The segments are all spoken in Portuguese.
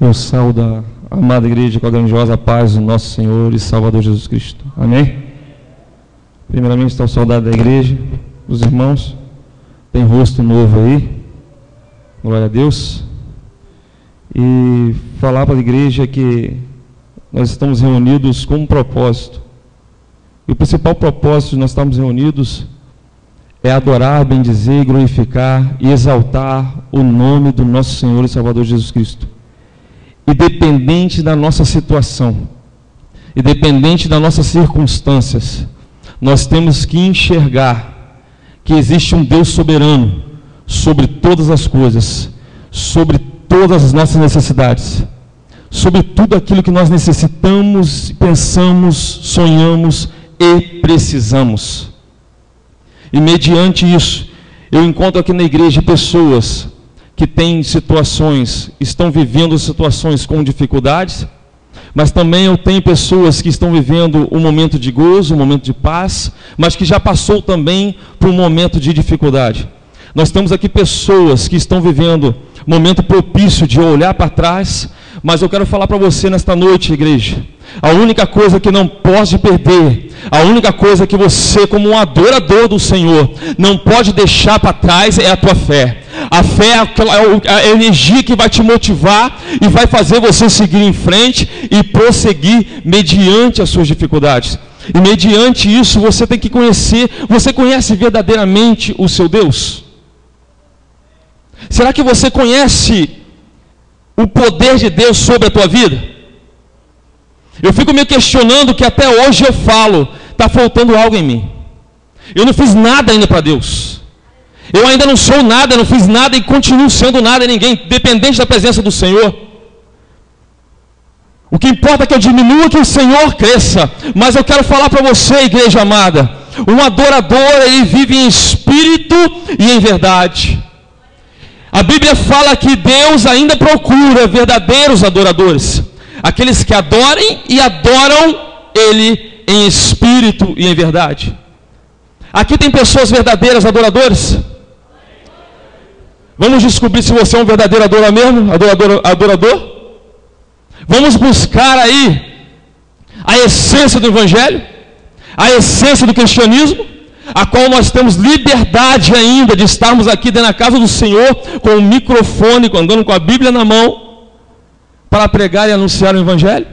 Eu saúdo a amada igreja com a grandiosa paz do nosso Senhor e Salvador Jesus Cristo. Amém? Primeiramente, estou saudado da igreja, dos irmãos. Tem rosto novo aí. Glória a Deus. E falar para a igreja que nós estamos reunidos com um propósito. E o principal propósito de nós estarmos reunidos é adorar, bendizer, glorificar e exaltar o nome do nosso Senhor e Salvador Jesus Cristo. Independente da nossa situação, independente das nossas circunstâncias, nós temos que enxergar que existe um Deus soberano sobre todas as coisas, sobre todas as nossas necessidades, sobre tudo aquilo que nós necessitamos, pensamos, sonhamos e precisamos. E mediante isso, eu encontro aqui na igreja pessoas que têm situações, estão vivendo situações com dificuldades, mas também eu tenho pessoas que estão vivendo um momento de gozo, um momento de paz, mas que já passou também por um momento de dificuldade. Nós temos aqui pessoas que estão vivendo um momento propício de olhar para trás, mas eu quero falar para você nesta noite, igreja, a única coisa que não pode perder, a única coisa que você, como um adorador do Senhor, não pode deixar para trás é a tua fé. A fé é a energia que vai te motivar e vai fazer você seguir em frente e prosseguir mediante as suas dificuldades. E mediante isso você tem que conhecer, você conhece verdadeiramente o seu Deus? Será que você conhece o poder de Deus sobre a tua vida? Eu fico me questionando que até hoje eu falo, está faltando algo em mim. Eu não fiz nada ainda para Deus. Eu ainda não sou nada, não fiz nada e continuo sendo nada em ninguém, dependente da presença do Senhor. O que importa é que eu diminua, que o Senhor cresça. Mas eu quero falar para você, igreja amada, um adorador, ele vive em espírito e em verdade. A Bíblia fala que Deus ainda procura verdadeiros adoradores, aqueles que adorem e adoram Ele em espírito e em verdade. Aqui tem pessoas verdadeiras adoradores? Vamos descobrir se você é um verdadeiro adorador mesmo, adorador? Vamos buscar aí a essência do Evangelho, a essência do cristianismo, a qual nós temos liberdade ainda de estarmos aqui dentro da casa do Senhor, com o microfone, andando com a Bíblia na mão, para pregar e anunciar o Evangelho,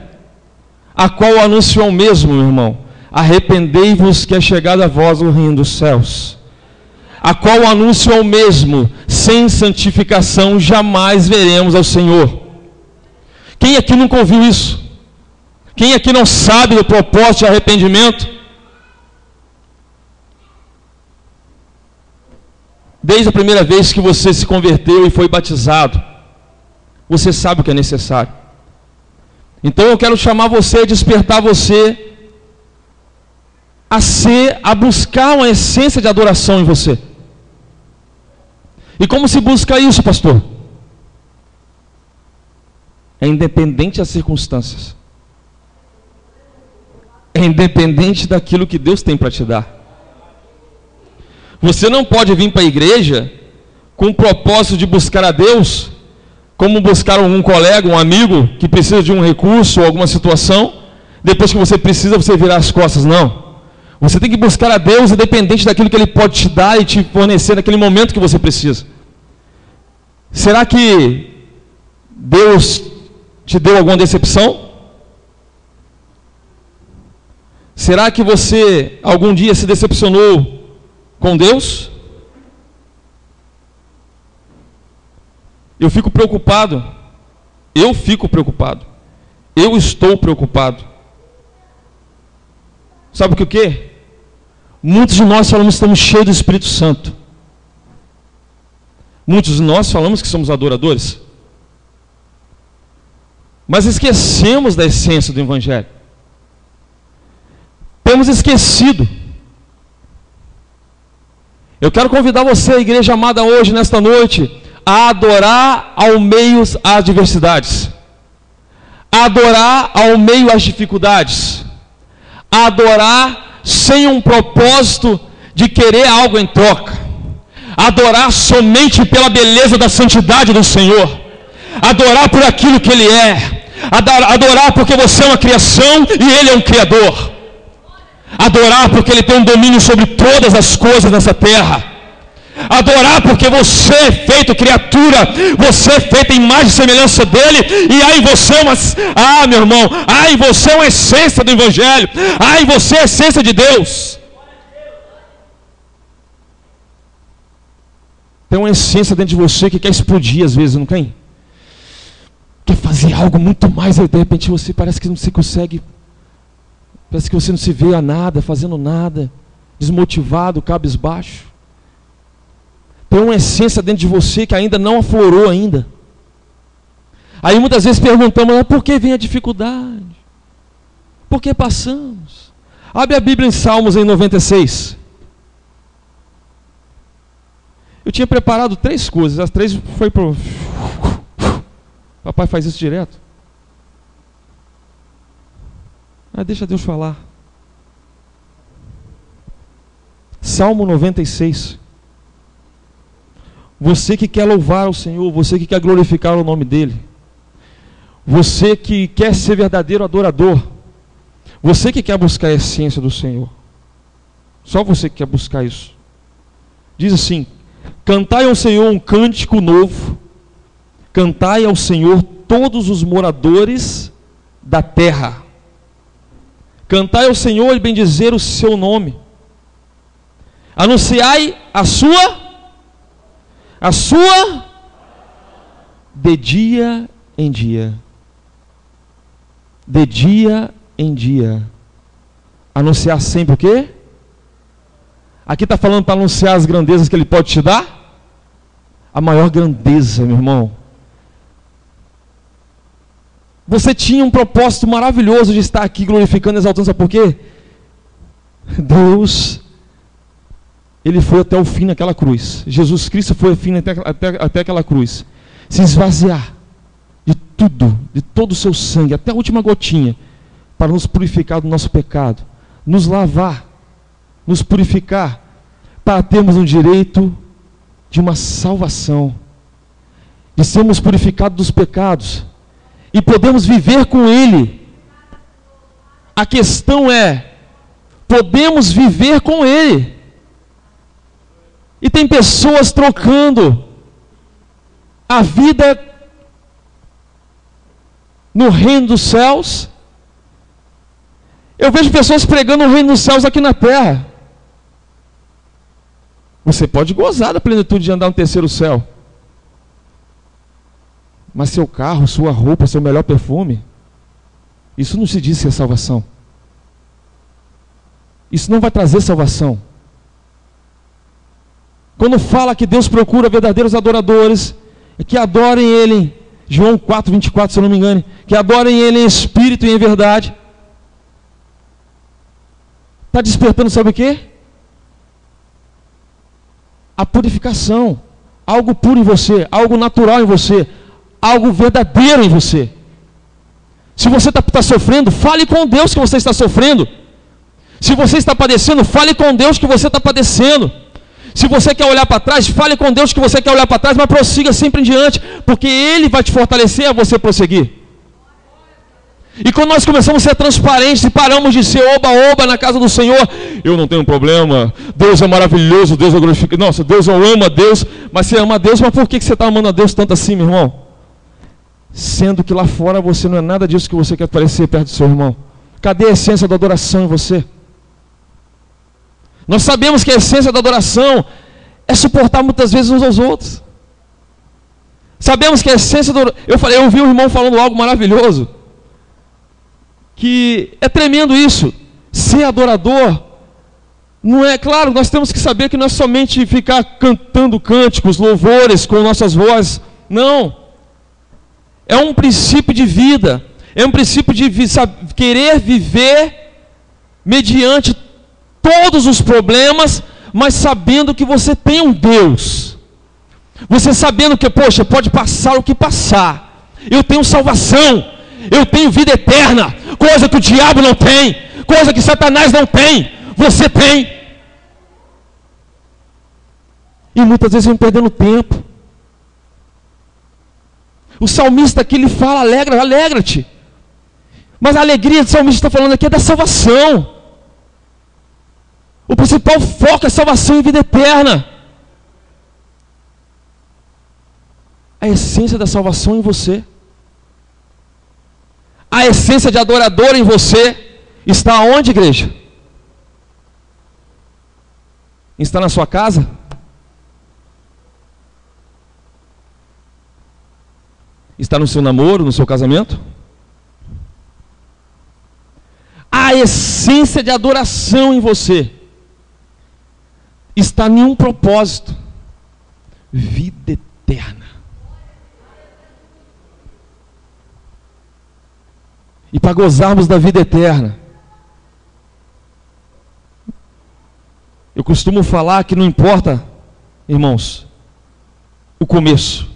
a qual o anúncio é o mesmo, meu irmão. Arrependei-vos que é chegado a vós o reino dos céus. A qual o anúncio é o mesmo. Sem santificação jamais veremos ao Senhor. Quem aqui nunca ouviu isso? Quem aqui não sabe do propósito de arrependimento? Desde a primeira vez que você se converteu e foi batizado, você sabe o que é necessário. Então eu quero chamar você, despertar você a buscar uma essência de adoração em você. E como se busca isso, pastor? É independente das circunstâncias. É independente daquilo que Deus tem para te dar. Você não pode vir para a igreja com o propósito de buscar a Deus, como buscar um colega, um amigo que precisa de um recurso ou alguma situação, depois que você precisa, você virar as costas. Não. Você tem que buscar a Deus independente daquilo que Ele pode te dar e te fornecer naquele momento que você precisa. Será que Deus te deu alguma decepção? Será que você algum dia se decepcionou com Deus? Eu fico preocupado. Eu estou preocupado. Sabe o que? Muitos de nós falamos que estamos cheios do Espírito Santo. Muitos de nós falamos que somos adoradores. Mas esquecemos da essência do Evangelho. Temos esquecido. Eu quero convidar você, a igreja amada, hoje, nesta noite, a adorar ao meio às adversidades, a adorar ao meio às dificuldades, a adorar sem um propósito de querer algo em troca, adorar somente pela beleza da santidade do Senhor, adorar por aquilo que Ele é, adorar porque você é uma criação e Ele é um Criador, adorar porque Ele tem um domínio sobre todas as coisas nessa terra, adorar porque você é feito criatura, você é feito em imagem e semelhança dEle, e há em você meu irmão, há em você uma essência do Evangelho, há em você a essência de Deus. Tem uma essência dentro de você que quer explodir às vezes, não tem? Quer fazer algo muito mais, e de repente você parece que não se consegue, parece que você não se vê a nada, fazendo nada, desmotivado, cabisbaixo. Tem uma essência dentro de você que ainda não aflorou ainda. Aí muitas vezes perguntamos, por que vem a dificuldade? Por que passamos? Abre a Bíblia em Salmos em 96. Eu tinha preparado 3 coisas, as 3 foi para o... Papai faz isso direto. Deixa Deus falar. Salmo 96. Você que quer louvar ao Senhor, você que quer glorificar o nome dEle, você que quer ser verdadeiro adorador, você que quer buscar a essência do Senhor, só você que quer buscar isso. Diz assim: cantai ao Senhor um cântico novo, cantai ao Senhor todos os moradores da terra, cantai ao Senhor e bendizer o seu nome, anunciai a sua de dia em dia, de dia em dia, anunciar sempre o quê? Aqui está falando para anunciar as grandezas que Ele pode te dar. A maior grandeza, meu irmão, você tinha um propósito maravilhoso de estar aqui glorificando e exaltando, sabe por quê? Deus, Ele foi até o fim naquela cruz. Jesus Cristo foi ao fim até aquela cruz. Se esvaziar de tudo, de todo o seu sangue, até a última gotinha, para nos purificar do nosso pecado, nos lavar, nos purificar, para termos um direito de uma salvação, de sermos purificados dos pecados, e podemos viver com Ele. A questão é, podemos viver com Ele. E tem pessoas trocando a vida no reino dos céus. Eu vejo pessoas pregando o reino dos céus aqui na terra. Você pode gozar da plenitude de andar no terceiro céu, mas seu carro, sua roupa, seu melhor perfume, isso não se diz que é salvação. Isso não vai trazer salvação. Quando fala que Deus procura verdadeiros adoradores, que adorem Ele, João 4:24, se eu não me engano, que adorem Ele em espírito e em verdade, está despertando, sabe o quê? A purificação, algo puro em você, algo natural em você, algo verdadeiro em você. Se você está sofrendo, fale com Deus que você está sofrendo. Se você está padecendo, fale com Deus que você está padecendo. Se você quer olhar para trás, fale com Deus que você quer olhar para trás, mas prossiga sempre em diante, porque Ele vai te fortalecer a você prosseguir. E quando nós começamos a ser transparentes e paramos de ser oba-oba na casa do Senhor, eu não tenho problema, Deus é maravilhoso, Deus é glorificado, nossa, Deus, eu amo a Deus, mas você ama a Deus, mas por que você está amando a Deus tanto assim, meu irmão? Sendo que lá fora você não é nada disso que você quer parecer perto do seu irmão. Cadê a essência da adoração em você? Nós sabemos que a essência da adoração é suportar muitas vezes uns aos outros. Sabemos que a essência da... Eu ouvi um irmão falando algo maravilhoso, que é tremendo isso. Ser adorador não é, claro, nós temos que saber que não é somente ficar cantando cânticos, louvores com nossas vozes. Não. É um princípio de vida. É um princípio de querer viver mediante todos os problemas, mas sabendo que você tem um Deus. Você sabendo que, poxa, pode passar o que passar. Eu tenho salvação. Eu tenho vida eterna. Coisa que o diabo não tem. Coisa que Satanás não tem. Você tem. E muitas vezes vem perdendo tempo. O salmista aqui ele fala, alegra-te. Mas a alegria do salmista está falando aqui é da salvação. O principal foco é salvação e vida eterna. A essência da salvação em você. A essência de adorador em você está onde, igreja? Está na sua casa? Está no seu namoro, no seu casamento? A essência de adoração em você está em um propósito: vida eterna. E para gozarmos da vida eterna, eu costumo falar que não importa, irmãos, o começo.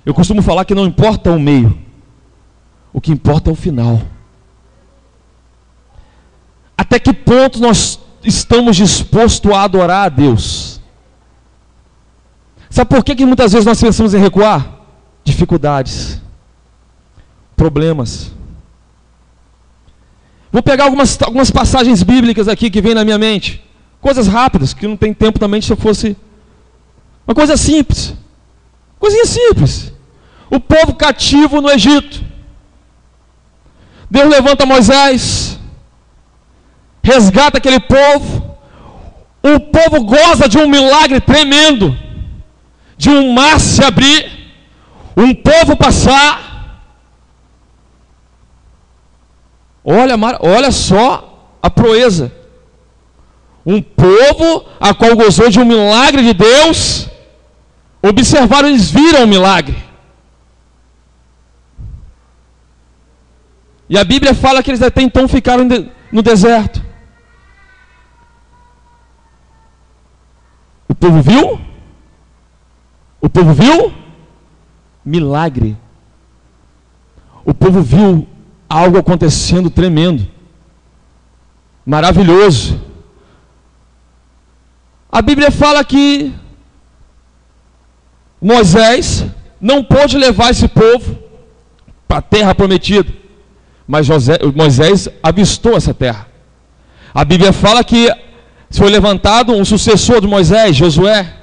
Eu costumo falar que não importa o meio. O que importa é o final. Até que ponto nós estamos dispostos a adorar a Deus? Sabe por que muitas vezes nós pensamos em recuar? Dificuldades, problemas. Vou pegar algumas passagens bíblicas aqui que vêm na minha mente. Coisas rápidas, que não tem tempo também se eu fosse... Uma coisa simples. Coisinha simples. O povo cativo no Egito. Deus levanta Moisés, resgata aquele povo. O povo goza de um milagre tremendo, de um mar se abrir, um povo passar. Olha só a proeza. Um povo a qual gozou de um milagre de Deus. Observaram, eles viram o milagre. E a Bíblia fala que eles até então ficaram no deserto. O povo viu? O povo viu? Milagre. O povo viu algo acontecendo tremendo, maravilhoso. A Bíblia fala que Moisés não pôde levar esse povo para a terra prometida, mas Moisés avistou essa terra. A Bíblia fala que foi levantado um sucessor de Moisés, Josué,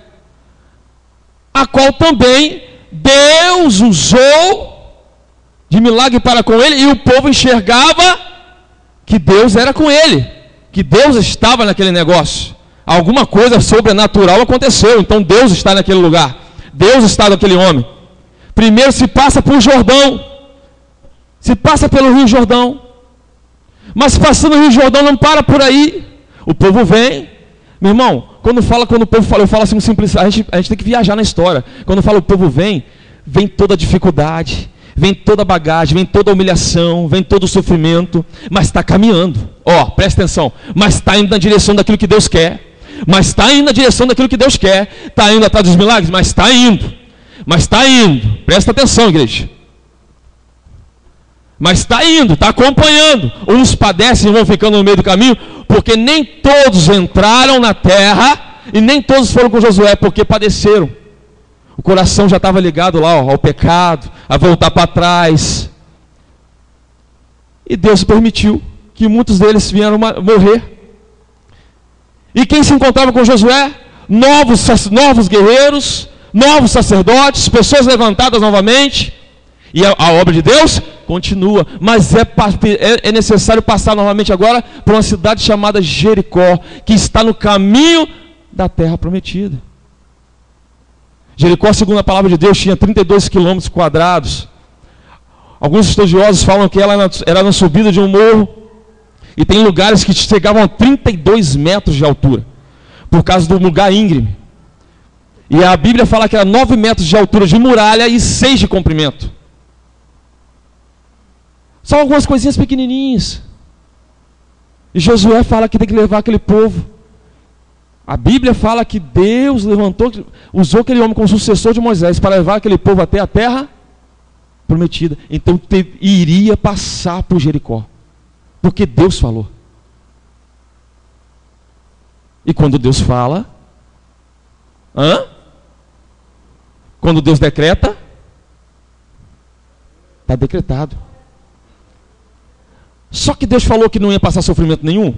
a qual também Deus usou de milagre para com ele, e o povo enxergava que Deus era com ele, que Deus estava naquele negócio. Alguma coisa sobrenatural aconteceu, então Deus está naquele lugar, Deus está naquele homem. Primeiro se passa por Jordão, se passa pelo Rio Jordão, mas passando o Rio Jordão não para por aí. O povo vem, meu irmão, quando o povo fala, eu falo assim simples, a gente tem que viajar na história. Quando fala o povo vem toda a dificuldade, vem toda a bagagem, vem toda a humilhação, vem todo o sofrimento, mas está caminhando. Presta atenção, mas está indo na direção daquilo que Deus quer. Mas está indo na direção daquilo que Deus quer. Está indo atrás dos milagres, mas está indo. Mas está indo. Presta atenção, igreja. Mas está indo, está acompanhando. Uns padecem e vão ficando no meio do caminho, porque nem todos entraram na terra, e nem todos foram com Josué, porque padeceram. O coração já estava ligado lá ao pecado, a voltar para trás. E Deus permitiu que muitos deles vieram morrer. E quem se encontrava com Josué? Novos guerreiros, novos sacerdotes, pessoas levantadas novamente. E a obra de Deus continua. Mas é necessário passar novamente agora por uma cidade chamada Jericó, que está no caminho da terra prometida. Jericó, segundo a palavra de Deus, tinha 32 quilômetros quadrados. Alguns estudiosos falam que ela era na subida de um morro, e tem lugares que chegavam a 32 metros de altura, por causa do lugar íngreme. E a Bíblia fala que era 9 metros de altura de muralha e 6 de comprimento. São algumas coisinhas pequenininhas. E Josué fala que tem que levar aquele povo. A Bíblia fala que Deus usou aquele homem como sucessor de Moisés para levar aquele povo até a terra prometida. Então iria passar por Jericó, porque Deus falou. E quando Deus fala, quando Deus decreta, Está decretado. Só que Deus falou que não ia passar sofrimento nenhum.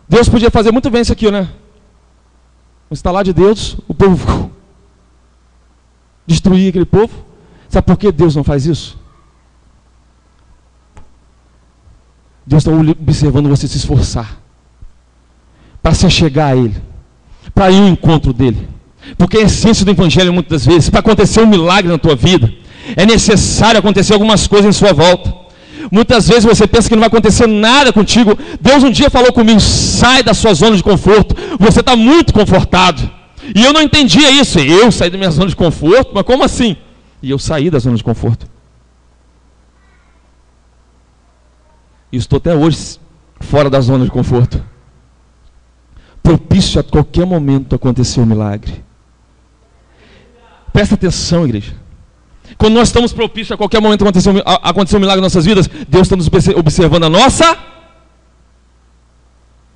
Deus podia fazer muito bem isso aqui, né? No estalar de Deus, o povo destruir aquele povo. Sabe por que Deus não faz isso? Deus está observando você se esforçar para se achegar a Ele, para ir ao encontro dEle. Porque a essência do Evangelho, muitas vezes, para acontecer um milagre na tua vida, é necessário acontecer algumas coisas em sua volta. Muitas vezes você pensa que não vai acontecer nada contigo. Deus um dia falou comigo: sai da sua zona de conforto, você está muito confortado. E eu não entendia isso. Eu saí da minha zona de conforto? Mas como assim? E eu saí da zona de conforto. E estou até hoje fora da zona de conforto, propício a qualquer momento acontecer um milagre. Presta atenção, igreja. Quando nós estamos propícios a qualquer momento acontecer um milagre em nossas vidas, Deus está nos observando a nossa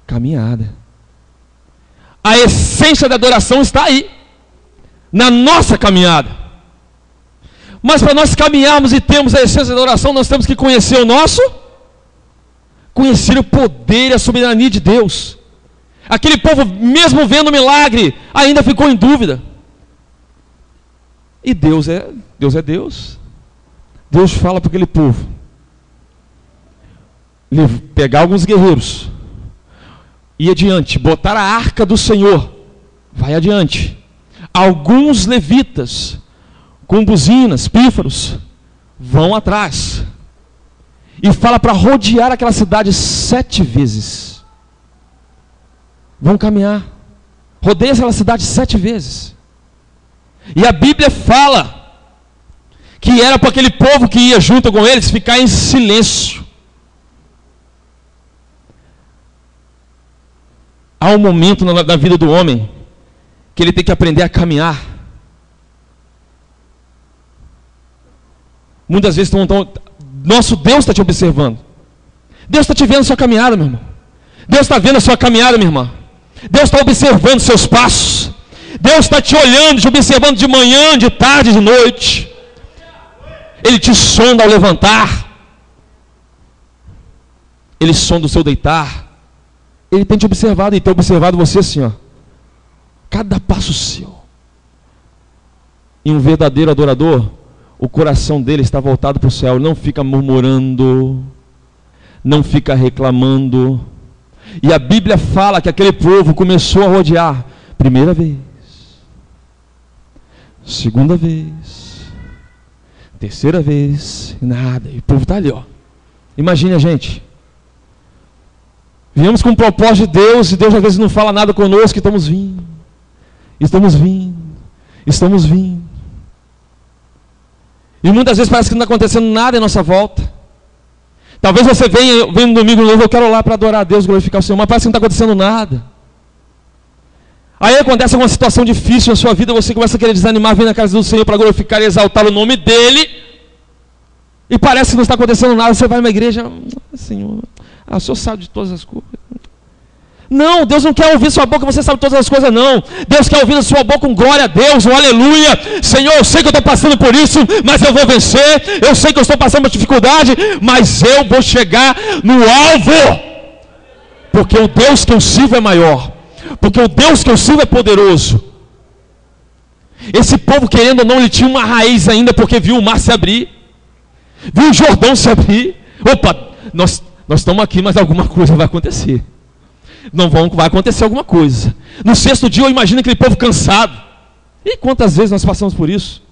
caminhada. A essência da adoração está aí, na nossa caminhada. Mas para nós caminharmos e termos a essência da adoração, nós temos que conhecer conhecer o poder e a soberania de Deus. Aquele povo, mesmo vendo o milagre, ainda ficou em dúvida. E Deus é Deus. Deus fala para aquele povo pegar alguns guerreiros, ir adiante, botar a arca do Senhor, vai adiante. Alguns levitas com buzinas, pífaros, vão atrás. E fala para rodear aquela cidade 7 vezes. Vão caminhar. Rodeia aquela cidade 7 vezes. E a Bíblia fala que era para aquele povo que ia junto com eles ficar em silêncio. Há um momento na vida do homem que ele tem que aprender a caminhar. Muitas vezes nosso Deus está te observando. Deus está te vendo a sua caminhada, meu irmão. Deus está vendo a sua caminhada, minha irmã. Deus está observando seus passos. Deus está te olhando, te observando de manhã, de tarde, de noite. Ele te sonda ao levantar. Ele sonda o seu deitar. Ele tem te observado e tem observado você assim, ó. Cada passo seu. E um verdadeiro adorador, o coração dele está voltado para o céu. Ele não fica murmurando, não fica reclamando. E a Bíblia fala que aquele povo começou a rodear. Primeira vez, segunda vez, terceira vez, nada. E o povo está ali, ó. Imagine a gente. Viemos com um propósito de Deus, e Deus às vezes não fala nada conosco, e estamos vindo. Estamos vindo. Estamos vindo. E muitas vezes parece que não está acontecendo nada em nossa volta. Talvez você venha no domingo novo, eu quero lá para adorar a Deus, glorificar o Senhor, mas parece que não está acontecendo nada. Aí acontece alguma situação difícil na sua vida, você começa a querer desanimar, vir na casa do Senhor para glorificar e exaltar o nome dEle, e parece que não está acontecendo nada. Você vai numa igreja, Senhor, o Senhor sabe de todas as coisas. Não, Deus não quer ouvir sua boca, você sabe todas as coisas, não. Deus quer ouvir a sua boca com glória a Deus, um aleluia. Senhor, eu sei que eu estou passando por isso, mas eu vou vencer. Eu sei que eu estou passando por dificuldade, mas eu vou chegar no alvo. Porque o Deus que eu sirvo é maior. Porque o Deus que eu sirvo é poderoso. Esse povo, querendo ou não, ele tinha uma raiz ainda, porque viu o mar se abrir. Viu o Jordão se abrir. Opa, nós estamos aqui, mas alguma coisa vai acontecer. Vai acontecer alguma coisa. No 6º dia eu imagino aquele povo cansado. E quantas vezes nós passamos por isso?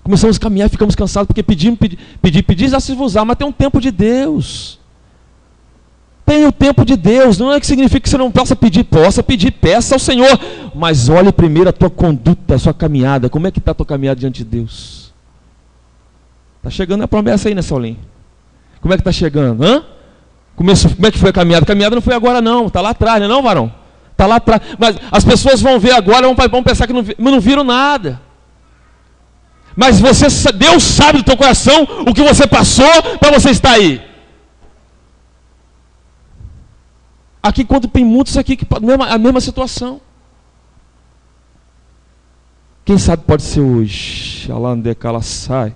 Começamos a caminhar e ficamos cansados, porque pedir já se vos dá, mas tem um tempo de Deus. Tem o tempo de Deus. Não é que significa que você não possa pedir, peça ao Senhor. Mas olhe primeiro a tua conduta, a sua caminhada. Como é que está a tua caminhada diante de Deus? Está chegando a promessa aí, né, Saulinho? Como é que está chegando? Como é que foi a caminhada? A caminhada não foi agora não, está lá atrás, não é não, varão? Está lá atrás. Mas as pessoas vão ver agora, vão pensar que não viram nada. Mas Deus sabe do teu coração o que você passou para você estar aí. Aqui, quando tem muitos aqui que a mesma situação. Quem sabe pode ser hoje. Alandecala sai.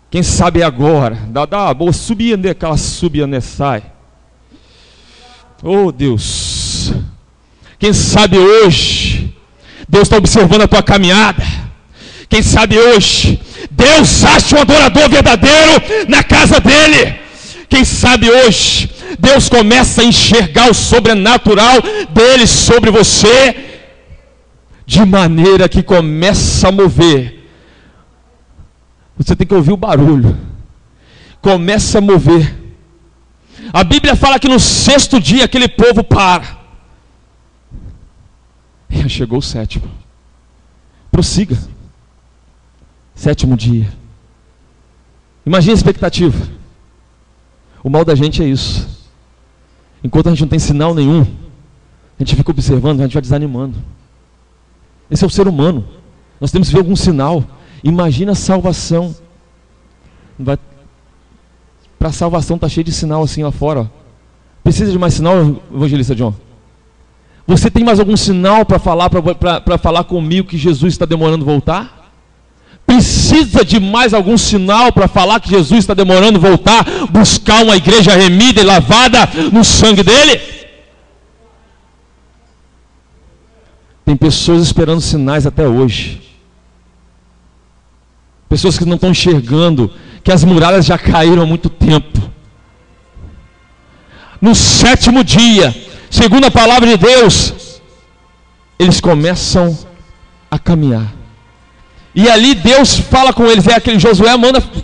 Quem sabe agora. Vou subir andecala subir sai. Oh Deus. Quem sabe hoje Deus está observando a tua caminhada. Quem sabe hoje Deus acha um adorador verdadeiro na casa dele. Quem sabe hoje Deus começa a enxergar o sobrenatural dele sobre você, de maneira que começa a mover. Você tem que ouvir o barulho. Começa a mover. A Bíblia fala que no 6º dia aquele povo para. E chegou o 7º. Prossiga. 7º dia. Imagina a expectativa. O mal da gente é isso. Enquanto a gente não tem sinal nenhum, a gente fica observando, a gente vai desanimando. Esse é o ser humano. Nós temos que ver algum sinal. Imagina a salvação. Para a salvação está cheio de sinal assim lá fora. Ó. Precisa de mais sinal, evangelista John? Você tem mais algum sinal para falar comigo que Jesus está demorando voltar? Precisa de mais algum sinal para falar que Jesus está demorando voltar, buscar uma igreja remida e lavada no sangue dele? Tem pessoas esperando sinais até hoje. Pessoas que não estão enxergando que as muralhas já caíram há muito tempo. No 7º dia, segundo a palavra de Deus, eles começam a caminhar. E ali Deus fala com eles, aquele Josué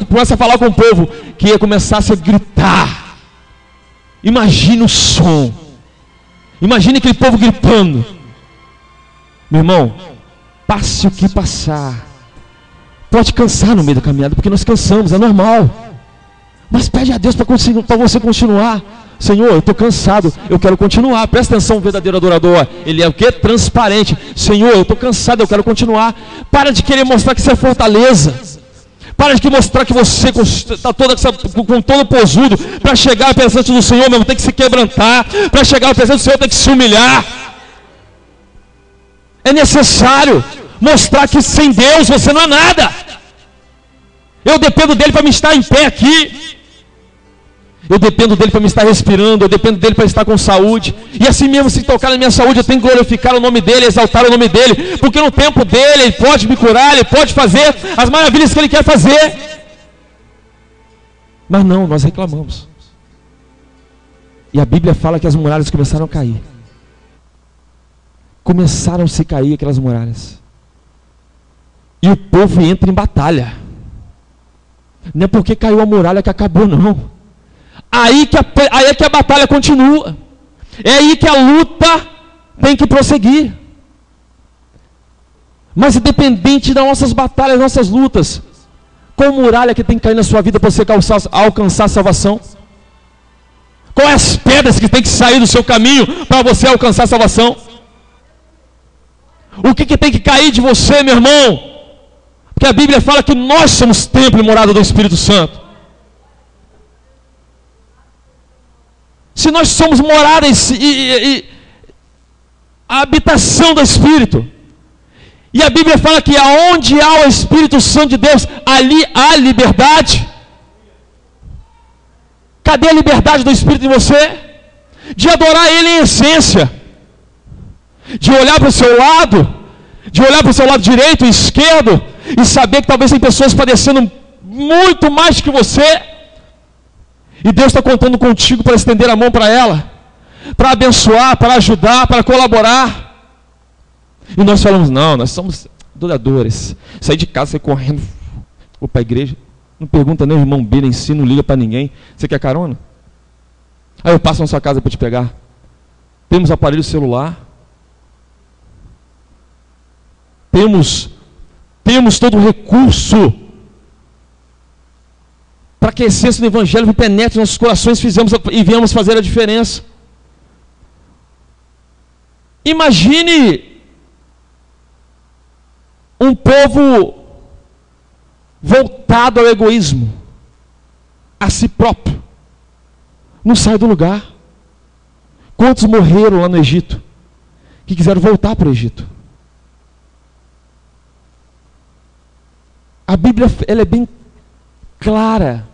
começa a falar com o povo, que ia começar a gritar. Imagine o som. Imagine aquele povo gritando. Meu irmão, passe o que passar. Pode cansar no meio da caminhada, porque nós cansamos, é normal. Mas pede a Deus para você continuar. Senhor, eu estou cansado, eu quero continuar. Presta atenção, o verdadeiro adorador. Ele é o quê? Transparente. Senhor, eu estou cansado, eu quero continuar. Para de querer mostrar que você é fortaleza. Para de mostrar que você está com todo posudo. Para chegar à presença do Senhor, mesmo tem que se quebrantar. Para chegar à presença do Senhor, tem que se humilhar. É necessário mostrar que sem Deus você não é nada. Eu dependo dele para me estar em pé aqui. Eu dependo dele para me estar respirando. Eu dependo dele para estar com saúde. E assim mesmo, se tocar na minha saúde, eu tenho que glorificar o nome dele, exaltar o nome dele. Porque no tempo dele, ele pode me curar, ele pode fazer as maravilhas que ele quer fazer. Mas não, nós reclamamos. E a Bíblia fala que as muralhas começaram a cair. Começaram a se cair aquelas muralhas. E o povo entra em batalha. Não é porque caiu a muralha que acabou, não. Aí é que a batalha continua. É aí que a luta tem que prosseguir. Mas independente das nossas batalhas, nossas lutas, qual muralha que tem que cair na sua vida para você alcançar a salvação? Quais as pedras que tem que sair do seu caminho para você alcançar a salvação? O que tem que cair de você, meu irmão? Porque a Bíblia fala que nós somos templo e morada do Espírito Santo. Se nós somos morada e a habitação do Espírito, e a Bíblia fala que aonde há o Espírito Santo de Deus, ali há liberdade. Cadê a liberdade do Espírito em você? De adorar Ele em essência, de olhar para o seu lado, de olhar para o seu lado direito e esquerdo, e saber que talvez tem pessoas padecendo muito mais que você, e Deus está contando contigo para estender a mão para ela, para abençoar, para ajudar, para colaborar. E nós falamos, não, nós somos adoradores. Sair de casa, sair correndo, vou para a igreja, não pergunta nem o irmão B em si, não liga para ninguém. Você quer carona? Aí eu passo na sua casa para te pegar. Temos aparelho celular. Temos todo o recurso para que a essência do Evangelho penetre nos nossos corações e viemos fazer a diferença. Imagine um povo voltado ao egoísmo, a si próprio, não sai do lugar. Quantos morreram lá no Egito, que quiseram voltar para o Egito? A Bíblia, ela é bem clara.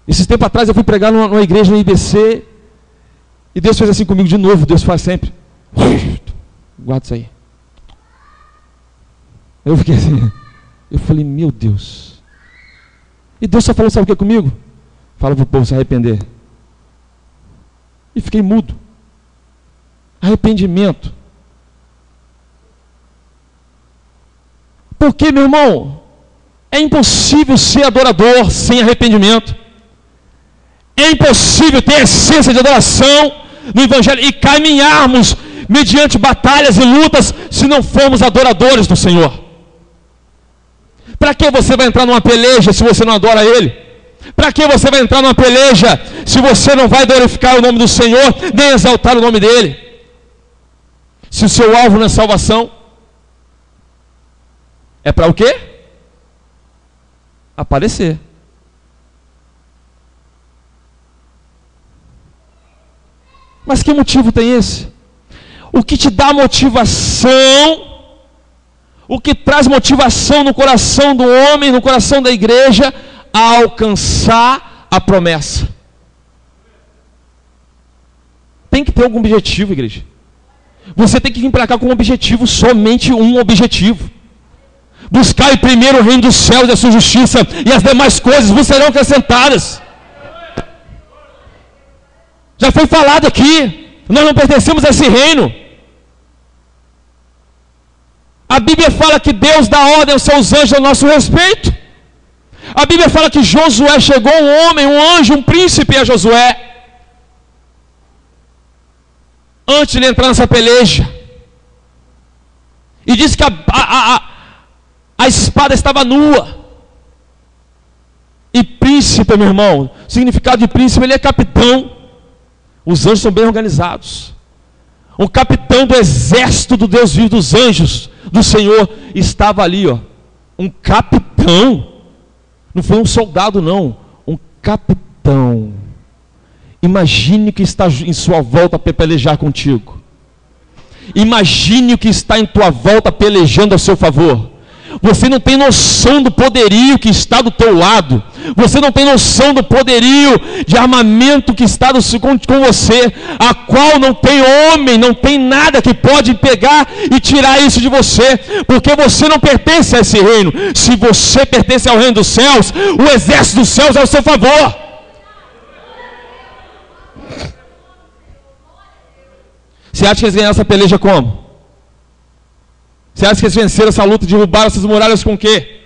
Esses tempos atrás eu fui pregar numa igreja no IBC, e Deus fez assim comigo de novo. Deus faz sempre. Guarda isso aí. Eu fiquei assim. Eu falei, meu Deus. E Deus só falou, sabe o que comigo? Fala para o povo se arrepender. E fiquei mudo. Arrependimento. Porque, meu irmão, é impossível ser adorador sem arrependimento. É impossível ter essência de adoração no Evangelho e caminharmos mediante batalhas e lutas se não formos adoradores do Senhor. Para que você vai entrar numa peleja se você não adora Ele? Para que você vai entrar numa peleja se você não vai glorificar o nome do Senhor, nem exaltar o nome dEle? Se o seu alvo não é salvação, é para o quê? Aparecer. Mas que motivo tem esse? O que te dá motivação, o que traz motivação no coração do homem, no coração da igreja, a alcançar a promessa? Tem que ter algum objetivo, igreja. Você tem que vir para cá com um objetivo, somente um objetivo. Buscai primeiro o reino dos céus e a sua justiça, e as demais coisas vos serão acrescentadas. Já foi falado aqui, nós não pertencemos a esse reino. A Bíblia fala que Deus dá ordem aos seus anjos a nosso respeito. A Bíblia fala que Josué chegou, um homem, um anjo, um príncipe a Josué, antes de ele entrar nessa peleja. E disse que a espada estava nua. E príncipe, meu irmão, o significado de príncipe, ele é capitão. Os anjos são bem organizados. O capitão do exército do Deus vivo, dos anjos do Senhor, estava ali, ó. Um capitão. Não foi um soldado, não. Um capitão. Imagine que está em sua volta para pelejar contigo. Imagine o que está em tua volta pelejando a seu favor. Você não tem noção do poderio que está do teu lado. Você não tem noção do poderio de armamento que está com você, a qual não tem homem, não tem nada que pode pegar e tirar isso de você, porque você não pertence a esse reino. Se você pertence ao reino dos céus, o exército dos céus é ao seu favor. Você acha que eles ganharam essa peleja como? Você acha que eles venceram essa luta, derrubaram essas muralhas com o quê?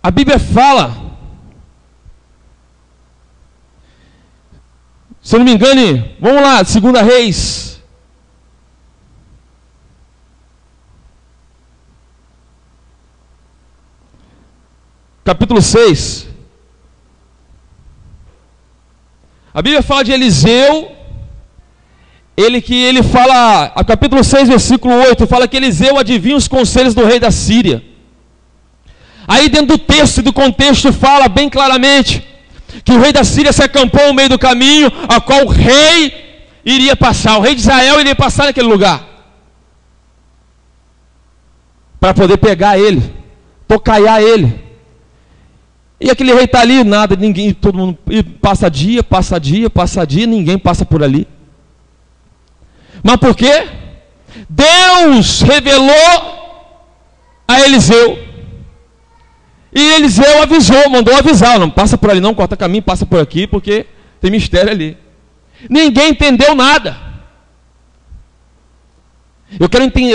A Bíblia fala, se eu não me engano, vamos lá, 2 Reis. Capítulo 6. A Bíblia fala de Eliseu, ele fala, a capítulo 6, versículo 8, fala que Eliseu adivinha os conselhos do rei da Síria. Aí dentro do texto e do contexto fala bem claramente que o rei da Síria se acampou no meio do caminho, a qual o rei iria passar, o rei de Israel iria passar naquele lugar, para poder pegar ele, tocaiar ele. E aquele rei está ali, nada, ninguém, todo mundo passa dia, ninguém passa por ali. Mas por quê? Deus revelou a Eliseu. E Eliseu avisou, mandou avisar, não passa por ali não, corta caminho, passa por aqui, porque tem mistério ali. Ninguém entendeu nada. Eu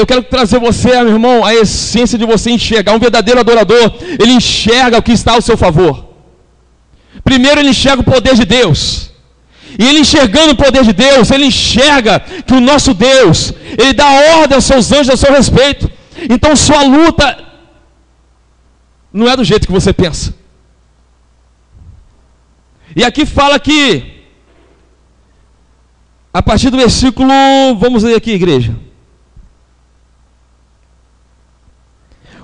quero trazer você, meu irmão, a essência de você enxergar. Um verdadeiro adorador, ele enxerga o que está ao seu favor. Primeiro ele enxerga o poder de Deus. E ele enxergando o poder de Deus, ele enxerga que o nosso Deus, ele dá ordem aos seus anjos a seu respeito. Então sua luta não é do jeito que você pensa. E aqui fala que, a partir do versículo, vamos ler aqui, igreja.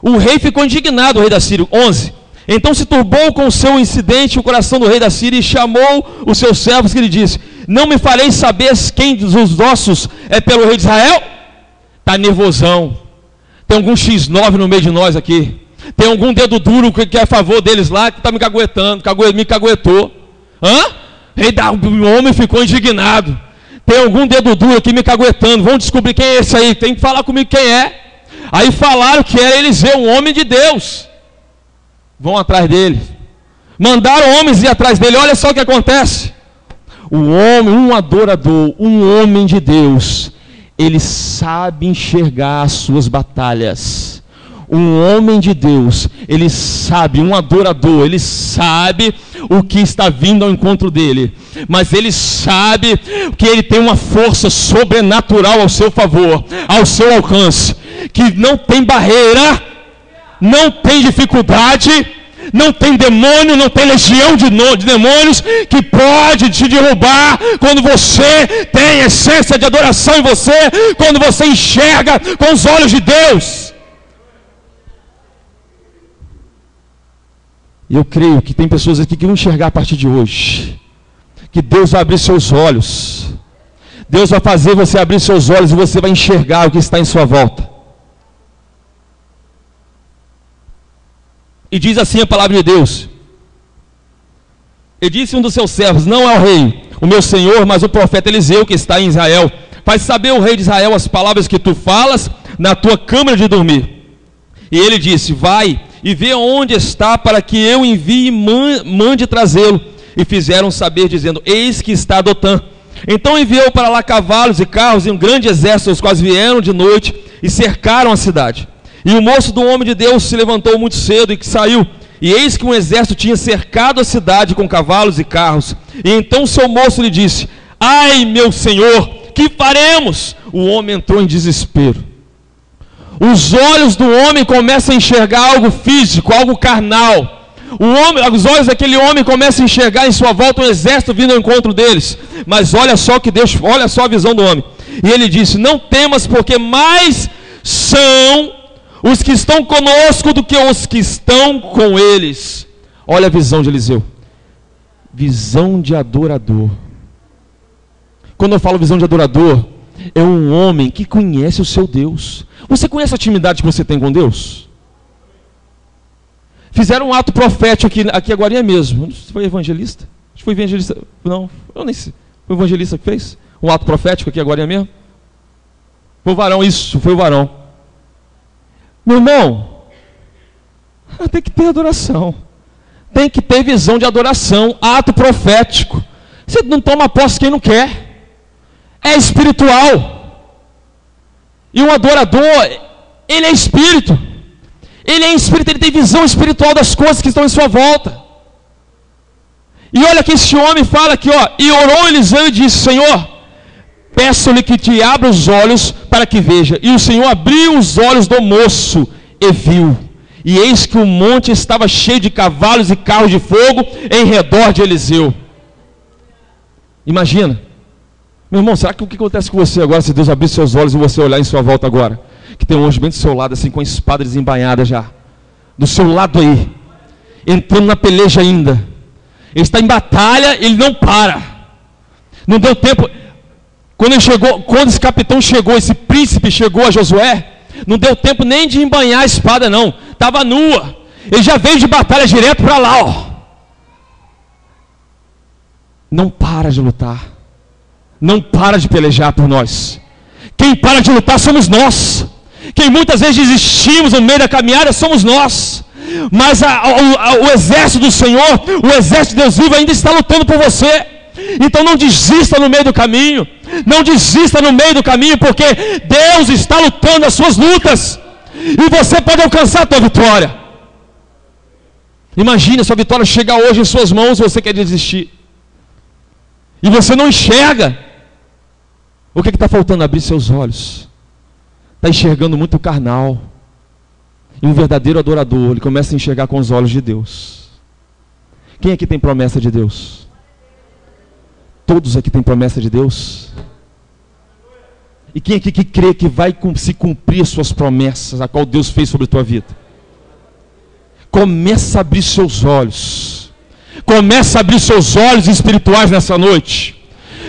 O rei ficou indignado, o rei da Síria, 11. Então se turbou com o seu incidente o coração do rei da Síria e chamou os seus servos que lhe disse: Não me fareis saber quem dos vossos é pelo rei de Israel? Está nervosão. Tem algum X9 no meio de nós aqui. Tem algum dedo duro que é a favor deles lá, que está me caguetando, me caguetou. O homem ficou indignado. Tem algum dedo duro aqui me caguetando. Vamos descobrir quem é esse aí. Tem que falar comigo quem é. Aí falaram que era Eliseu, um homem de Deus. Vão atrás dele. Mandaram homens ir atrás dele. Olha só o que acontece. O homem, um adorador, um homem de Deus, ele sabe enxergar as suas batalhas. Um homem de Deus, ele sabe, um adorador, ele sabe o que está vindo ao encontro dele, mas ele sabe que ele tem uma força sobrenatural ao seu favor, ao seu alcance, que não tem barreira, não tem dificuldade, não tem demônio, não tem legião de demônios que pode te derrubar quando você tem essência de adoração em você, quando você enxerga com os olhos de Deus. E eu creio que tem pessoas aqui que vão enxergar a partir de hoje, que Deus vai abrir seus olhos, Deus vai fazer você abrir seus olhos e você vai enxergar o que está em sua volta. E diz assim a palavra de Deus: e disse um dos seus servos, não é o rei, o meu senhor, mas o profeta Eliseu que está em Israel. Faz saber o rei de Israel as palavras que tu falas na tua câmara de dormir. E ele disse, vai e vê onde está, para que eu envie e mande trazê-lo. E fizeram saber, dizendo, eis que está Dotã. Então enviou para lá cavalos e carros e um grande exército, os quais vieram de noite e cercaram a cidade. E o moço do homem de Deus se levantou muito cedo e que saiu. E eis que um exército tinha cercado a cidade com cavalos e carros. E então seu moço lhe disse, ai meu senhor, que faremos? O homem entrou em desespero. Os olhos do homem começam a enxergar algo físico, algo carnal. Os olhos daquele homem começam a enxergar em sua volta um exército vindo ao encontro deles. Mas olha só que Deus, olha só a visão do homem. E ele disse, não temas, porque mais são os que estão conosco do que os que estão com eles. Olha a visão de Eliseu. Visão de adorador. Quando eu falo visão de adorador, é um homem que conhece o seu Deus. Você conhece a intimidade que você tem com Deus? Fizeram um ato profético aqui agora mesmo. Não sei se foi evangelista. Acho que foi evangelista. Não, eu nem sei. Foi o evangelista que fez? Um ato profético aqui agora mesmo? Foi o varão, isso, foi o varão. Meu irmão, tem que ter adoração. Tem que ter visão de adoração, ato profético. Você não toma posse quem não quer. É espiritual. E um adorador, ele é espírito. Ele é espírito, ele tem visão espiritual das coisas que estão em sua volta. E olha que esse homem fala aqui, ó. E orou Eliseu e disse, Senhor, peço-lhe que te abra os olhos para que veja. E o Senhor abriu os olhos do moço e viu. E eis que o monte estava cheio de cavalos e carros de fogo em redor de Eliseu. Imagina. Meu irmão, será que o que acontece com você agora, se Deus abrir seus olhos e você olhar em sua volta agora? Que tem um anjo bem do seu lado, assim, com a espada desembainhada já. Do seu lado aí. Entrando na peleja ainda. Ele está em batalha, ele não para. Não deu tempo. Quando esse capitão chegou, esse príncipe chegou a Josué, não deu tempo nem de embanhar a espada, não. Estava nua. Ele já veio de batalha direto para lá, ó. Não para de lutar. Não para de pelejar por nós. Quem para de lutar somos nós. Quem muitas vezes desistimos no meio da caminhada somos nós. Mas o exército do Senhor, o exército de Deus vivo ainda está lutando por você. Então não desista no meio do caminho. Não desista no meio do caminho, porque Deus está lutando as suas lutas. E você pode alcançar a tua vitória. Imagine a sua vitória chegar hoje em suas mãos e você quer desistir. E você não enxerga. O que está faltando? Abrir seus olhos. Está enxergando muito carnal. E um verdadeiro adorador, ele começa a enxergar com os olhos de Deus. Quem aqui tem promessa de Deus? Todos aqui têm promessa de Deus? E quem aqui que crê que vai se cumprir as suas promessas, a qual Deus fez sobre a tua vida? Começa a abrir seus olhos. Começa a abrir seus olhos espirituais nessa noite.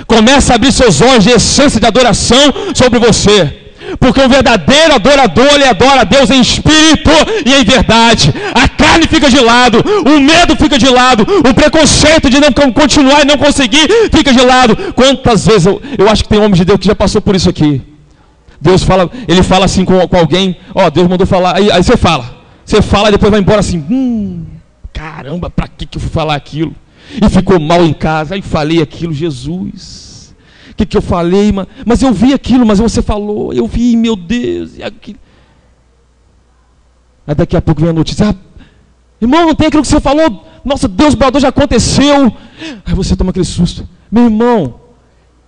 Comece a abrir seus olhos de essência de adoração sobre você. Porque o verdadeiro adorador, ele adora a Deus em espírito e em verdade. A carne fica de lado, o medo fica de lado, o preconceito de não continuar e não conseguir fica de lado. Quantas vezes eu acho que tem homem de Deus que já passou por isso aqui. Deus fala, ele fala assim com alguém, ó, Deus mandou falar, aí você fala e depois vai embora assim, caramba, para que eu fui falar aquilo? E ficou mal em casa, aí falei aquilo, Jesus, o que eu falei? Mas eu vi aquilo, mas você falou, eu vi, meu Deus, e aquilo. Aí daqui a pouco vem a notícia, irmão, não tem aquilo que você falou, nossa, Deus bradou, já aconteceu. Aí você toma aquele susto, meu irmão,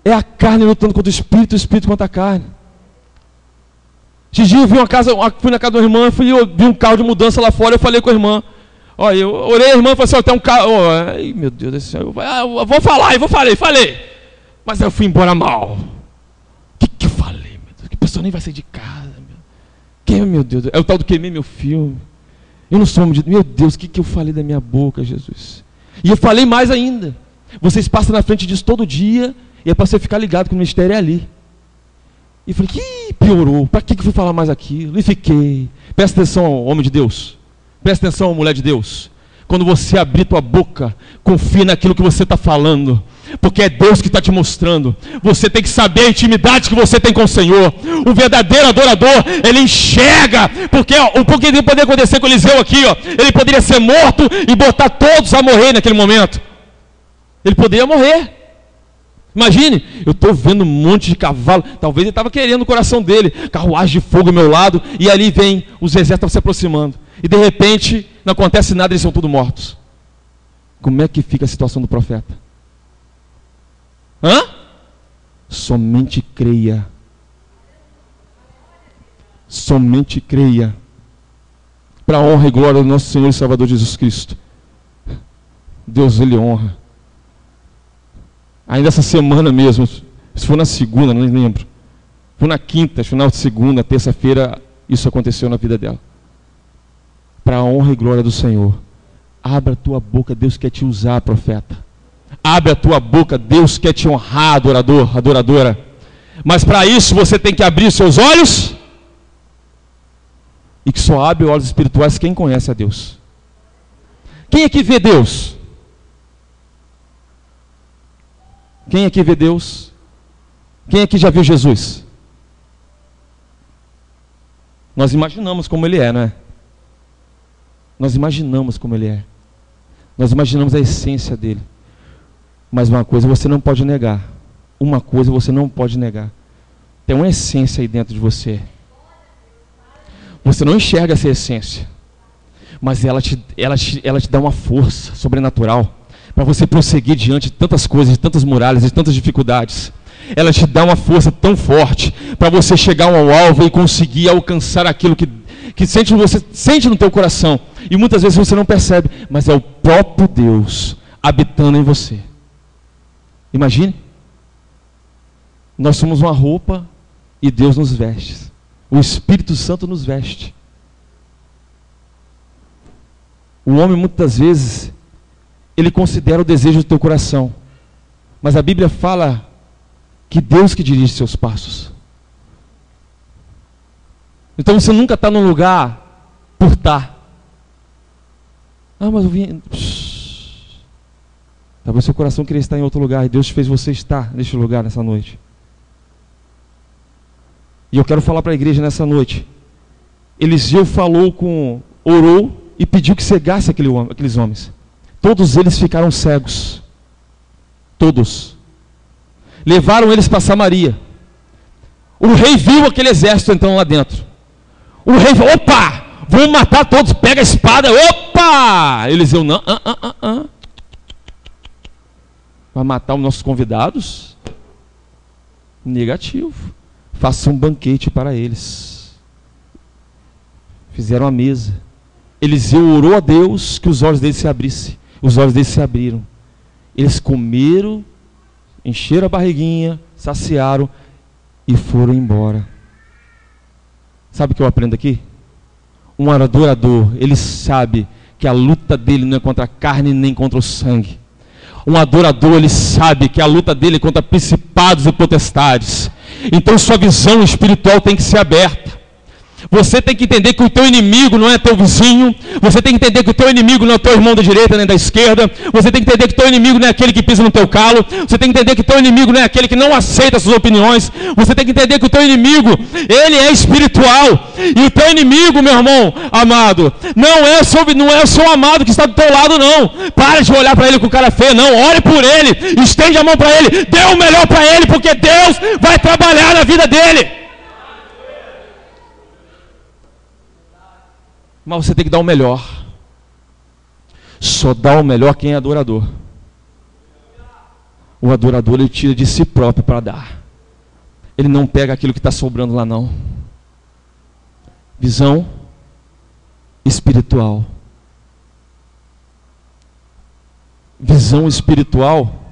é a carne lutando contra o espírito contra a carne. Esses dias eu fui na casa de uma irmã, vi um carro de mudança lá fora, eu falei com a irmã. Olha, eu orei a irmã e falei assim, tem um carro. Ai, meu Deus do céu, eu vou falar, falei. Mas aí eu fui embora mal. O que eu falei, meu Deus? Que pessoa nem vai sair de casa. Meu Deus, é o tal do queimei meu filme. Eu não sou homem de... Meu Deus, o que eu falei da minha boca, Jesus? E eu falei mais ainda. Vocês passam na frente disso todo dia, e é para você ficar ligado que o ministério é ali. E falei, piorou, para que eu fui falar mais aquilo? E fiquei. Presta atenção, homem de Deus. Presta atenção, mulher de Deus. Quando você abrir tua boca, confia naquilo que você está falando. Porque é Deus que está te mostrando. Você tem que saber a intimidade que você tem com o Senhor. O verdadeiro adorador, ele enxerga. Porque o que poderia acontecer com Eliseu aqui, ó, ele poderia ser morto e botar todos a morrer naquele momento. Ele poderia morrer. Imagine, eu estou vendo um monte de cavalo, talvez ele estava querendo no coração dele, carruagem de fogo ao meu lado, e ali vem, os exércitos se aproximando, e de repente, não acontece nada, eles são todos mortos. Como é que fica a situação do profeta? Somente creia. Somente creia. Para a honra e glória do nosso Senhor e Salvador Jesus Cristo. Deus, ele honra. Ainda essa semana mesmo, se for na segunda, não lembro. Foi na quinta, final de segunda, terça-feira, isso aconteceu na vida dela. Para a honra e glória do Senhor. Abra a tua boca, Deus quer te usar, profeta. Abre a tua boca, Deus quer te honrar, adorador, adoradora. Mas para isso você tem que abrir seus olhos. E que só abre olhos espirituais quem conhece a Deus. Quem aqui vê Deus? Quem aqui vê Deus? Quem aqui já viu Jesus? Nós imaginamos como Ele é, não é? Nós imaginamos como Ele é. Nós imaginamos a essência dEle. Mas uma coisa você não pode negar. Uma coisa você não pode negar. Tem uma essência aí dentro de você. Você não enxerga essa essência. Mas ela te dá uma força sobrenatural. Para você prosseguir diante de tantas coisas, de tantas muralhas, de tantas dificuldades. Ela te dá uma força tão forte para você chegar ao alvo e conseguir alcançar aquilo que você sente no teu coração. E muitas vezes você não percebe, mas é o próprio Deus habitando em você. Imagine. Nós somos uma roupa e Deus nos veste. O Espírito Santo nos veste. O homem muitas vezes ele considera o desejo do teu coração. Mas a Bíblia fala que Deus que dirige seus passos. Então você nunca está num lugar por estar. Mas eu vim... Talvez seu coração queria estar em outro lugar. E Deus fez você estar neste lugar nessa noite. E eu quero falar para a igreja nessa noite. Eliseu orou e pediu que cegasse aqueles homens. Todos eles ficaram cegos. Todos. Levaram eles para Samaria. O rei viu aquele exército entrando lá dentro. O rei falou, opa, vamos matar todos, pega a espada, opa! Eliseu, não, vai matar os nossos convidados? Negativo. Faça um banquete para eles. Fizeram a mesa. Eliseu orou a Deus que os olhos deles se abrissem. Os olhos deles se abriram. Eles comeram, encheram a barriguinha, saciaram e foram embora. Sabe o que eu aprendo aqui? Um adorador, ele sabe que a luta dele não é contra a carne nem contra o sangue. Um adorador, ele sabe que a luta dele é contra principados e potestades. Então sua visão espiritual tem que ser aberta. Você tem que entender que o teu inimigo não é teu vizinho. Você tem que entender que o teu inimigo não é o teu irmão da direita nem da esquerda. Você tem que entender que o teu inimigo não é aquele que pisa no teu calo. Você tem que entender que o teu inimigo não é aquele que não aceita as suas opiniões. Você tem que entender que o teu inimigo, ele é espiritual. E o teu inimigo, meu irmão amado, não é o seu amado que está do teu lado, não. Para de olhar para ele com cara feia, não. Ore por ele, estende a mão para ele, dê o melhor para ele, porque Deus vai trabalhar na vida dele. Mas você tem que dar o melhor. Só dá o melhor quem é adorador. O adorador, ele tira de si próprio para dar. Ele não pega aquilo que está sobrando lá, não. Visão espiritual. Visão espiritual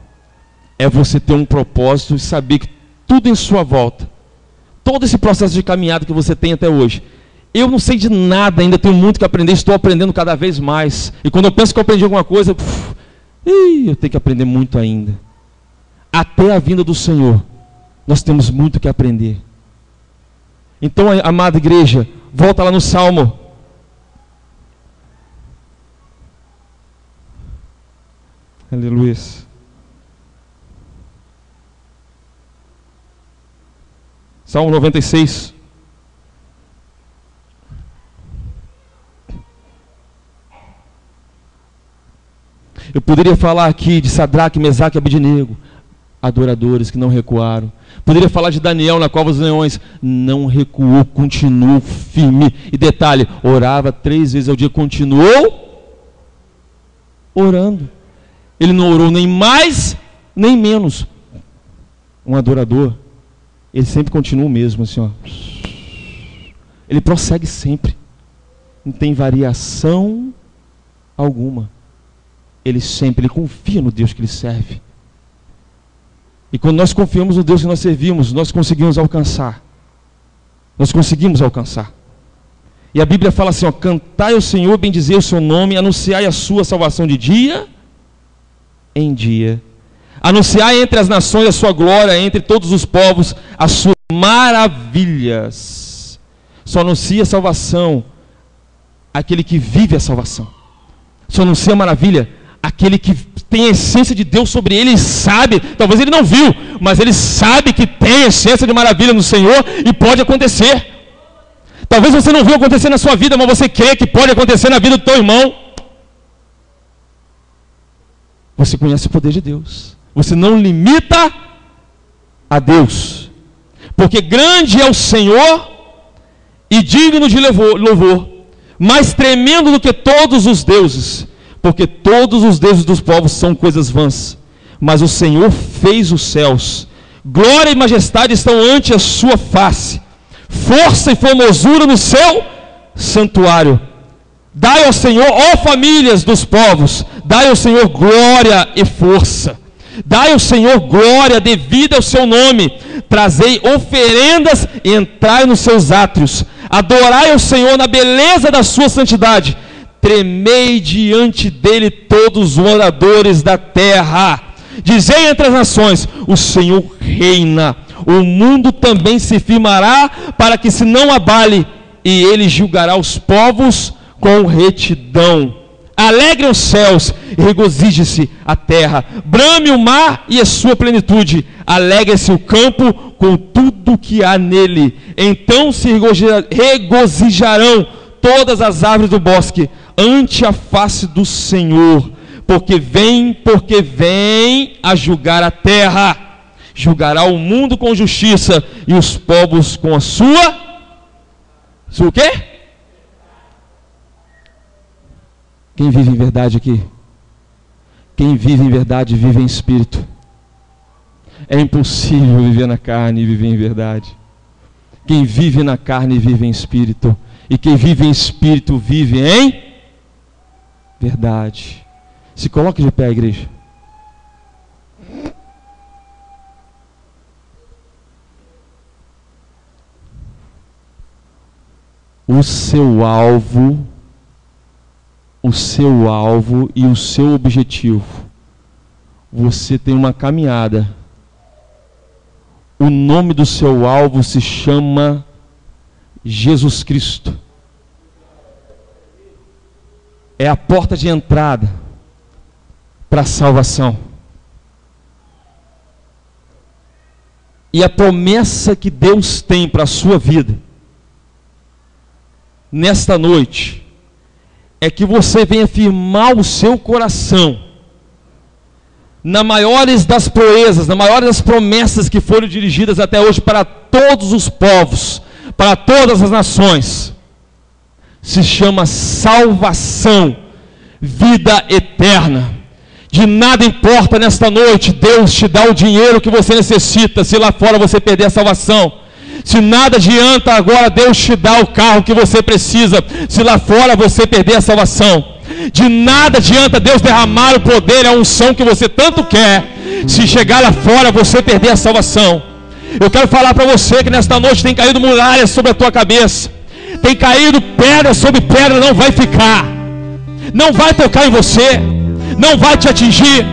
é você ter um propósito e saber que tudo em sua volta, todo esse processo de caminhada que você tem até hoje, eu não sei de nada ainda, tenho muito que aprender, estou aprendendo cada vez mais. E quando eu penso que eu aprendi alguma coisa, eu tenho que aprender muito ainda. Até a vinda do Senhor, nós temos muito que aprender. Então, amada igreja, volta lá no Salmo. Aleluia. Salmo 96. Eu poderia falar aqui de Sadraque, Mesaque e Abednego, adoradores que não recuaram. Poderia falar de Daniel na cova dos leões, não recuou, continuou firme. E detalhe, orava 3 vezes ao dia, continuou orando. Ele não orou nem mais, nem menos. Um adorador, ele sempre continua o mesmo, assim, ó. Ele prossegue sempre. Não tem variação alguma. Ele confia no Deus que ele serve. E quando nós confiamos no Deus que nós servimos, nós conseguimos alcançar. Nós conseguimos alcançar. E a Bíblia fala assim, ó, cantai ao Senhor, bendizei o seu nome, anunciai a sua salvação de dia em dia. Anunciai entre as nações a sua glória, entre todos os povos as suas maravilhas. Só anuncia a salvação aquele que vive a salvação. Só anuncia a maravilha aquele que tem a essência de Deus sobre ele e sabe, talvez ele não viu, mas ele sabe que tem a essência de maravilha no Senhor e pode acontecer. Talvez você não viu acontecer na sua vida, mas você crê que pode acontecer na vida do teu irmão. Você conhece o poder de Deus. Você não limita a Deus, porque grande é o Senhor e digno de louvor, mais tremendo do que todos os deuses, porque todos os deuses dos povos são coisas vãs, mas o Senhor fez os céus. Glória e majestade estão ante a sua face, força e formosura no seu santuário. Dai ao Senhor, ó famílias dos povos, dai ao Senhor glória e força. Dai ao Senhor glória devida ao seu nome. Trazei oferendas e entrai nos seus átrios. Adorai ao Senhor na beleza da sua santidade. Tremei diante dele todos os moradores da terra. Dizei entre as nações, o Senhor reina. O mundo também se firmará para que se não abale, e ele julgará os povos com retidão. Alegrem os céus e regozije-se a terra. Brame o mar e a sua plenitude. Alegre-se o campo com tudo que há nele. Então se regozijarão todas as árvores do bosque ante a face do Senhor, porque vem a julgar a terra. Julgará o mundo com justiça e os povos com a sua o quê? Quem vive em verdade aqui? Quem vive em verdade vive em espírito. É impossível viver na carne e viver em verdade. Quem vive na carne vive em espírito. E quem vive em espírito vive em verdade. Se coloque de pé, igreja. O seu alvo e o seu objetivo, Você tem uma caminhada. O nome do seu alvo se chama Jesus Cristo. É a porta de entrada para a salvação. E a promessa que Deus tem para a sua vida, nesta noite, é que você venha firmar o seu coração na maiores das proezas, na maiores das promessas que foram dirigidas até hoje para todos os povos, para todas as nações. Se chama salvação, vida eterna. De nada importa nesta noite, Deus te dá o dinheiro que você necessita, se lá fora você perder a salvação. Se nada adianta agora Deus te dá o carro que você precisa, se lá fora você perder a salvação. De nada adianta Deus derramar o poder, a unção que você tanto quer, se chegar lá fora você perder a salvação. Eu quero falar para você que nesta noite tem caído muralhas sobre a tua cabeça, tem caído pedra sobre pedra, não vai ficar, não vai tocar em você, não vai te atingir,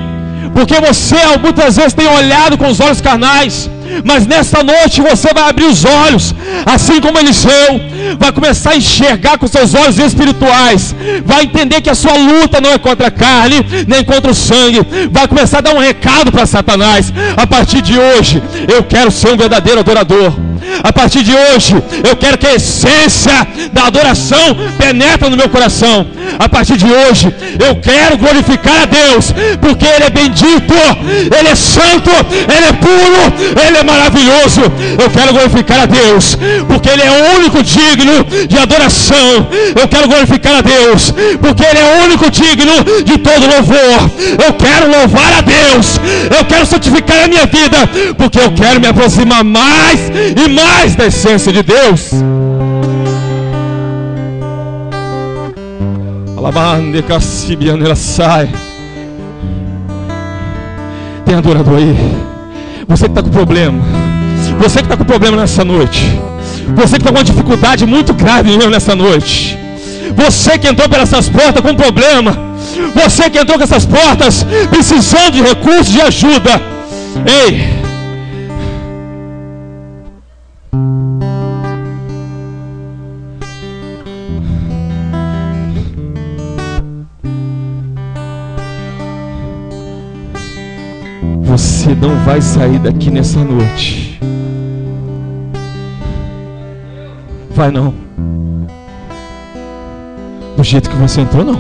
porque você muitas vezes tem olhado com os olhos carnais, mas nesta noite você vai abrir os olhos, assim como Eliseu, vai começar a enxergar com seus olhos espirituais, vai entender que a sua luta não é contra a carne, nem contra o sangue, vai começar a dar um recado para Satanás. A partir de hoje, eu quero ser um verdadeiro adorador. A partir de hoje, eu quero que a essência da adoração penetre no meu coração. A partir de hoje, eu quero glorificar a Deus, porque Ele é bendito, Ele é santo, Ele é puro, Ele é maravilhoso. Eu quero glorificar a Deus, porque Ele é o único digno de adoração. Eu quero glorificar a Deus, porque Ele é o único digno de todo louvor. Eu quero louvar a Deus, eu quero santificar a minha vida, porque eu quero me aproximar mais e mais da essência de Deus. Tem adorador aí? Você que está com problema, você que está com problema nessa noite, você que está com uma dificuldade muito grave mesmo nessa noite, você que entrou por essas portas com problema, você que entrou com essas portas precisando de recursos, de ajuda, ei, você não vai sair daqui nessa noite. Vai não. Do jeito que você entrou, não.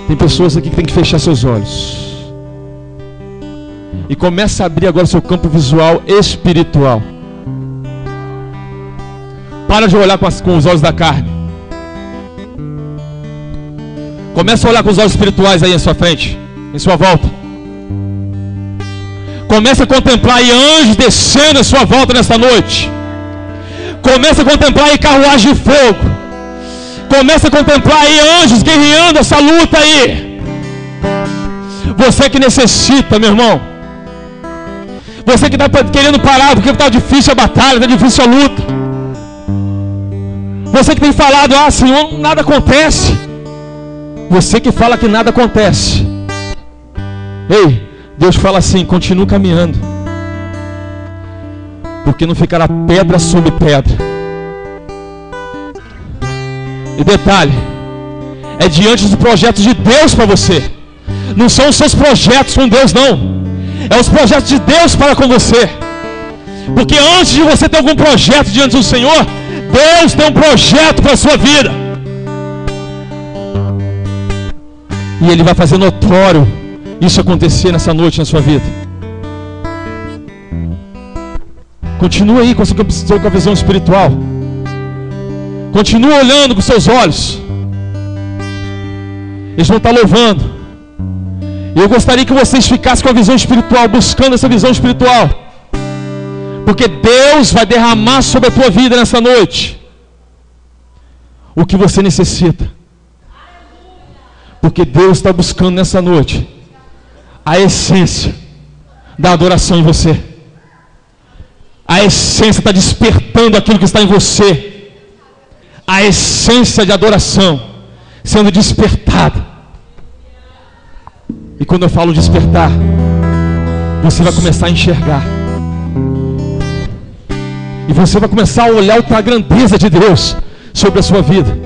Tem pessoas aqui que tem que fechar seus olhos e começa a abrir agora o seu campo visual espiritual. Para de olhar com os olhos da carne. Começa a olhar com os olhos espirituais aí à sua frente, em sua volta. Começa a contemplar aí anjos descendo à sua volta nesta noite. Começa a contemplar aí carruagem de fogo. Começa a contemplar aí anjos guerreando essa luta aí. Você que necessita, meu irmão. Você que está querendo parar porque está difícil a batalha, está difícil a luta. Você que tem falado, Senhor, nada acontece. Você que fala que nada acontece. Ei, Deus fala assim, continue caminhando, porque não ficará pedra sobre pedra. E detalhe, é diante dos projetos de Deus para você. Não são os seus projetos com Deus, não. É os projetos de Deus para com você. Porque antes de você ter algum projeto diante do Senhor, Deus tem um projeto para a sua vida. E Ele vai fazer notório isso acontecer nessa noite na sua vida. Continua aí com a visão espiritual. Continua olhando com seus olhos. Eles vão estar louvando. E eu gostaria que vocês ficassem com a visão espiritual, buscando essa visão espiritual. Porque Deus vai derramar sobre a tua vida nessa noite o que você necessita. Porque Deus está buscando nessa noite a essência da adoração em você. A essência está despertando aquilo que está em você. A a essência de adoração sendo despertada. E quando eu falo despertar, você vai começar a enxergar. E você vai começar a olhar para a grandeza de Deus sobre a sua vida.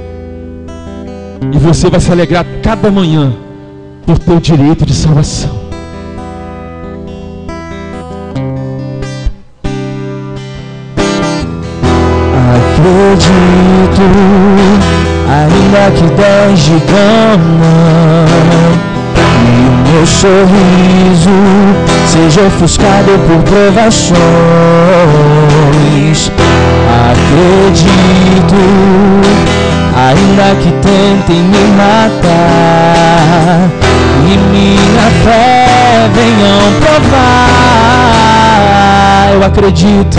E você vai se alegrar cada manhã por teu direito de salvação. Acredito, ainda que 10 digam e o meu sorriso seja ofuscado por provações. Acredito, ainda que tentem me matar e minha fé venham provar. Eu acredito,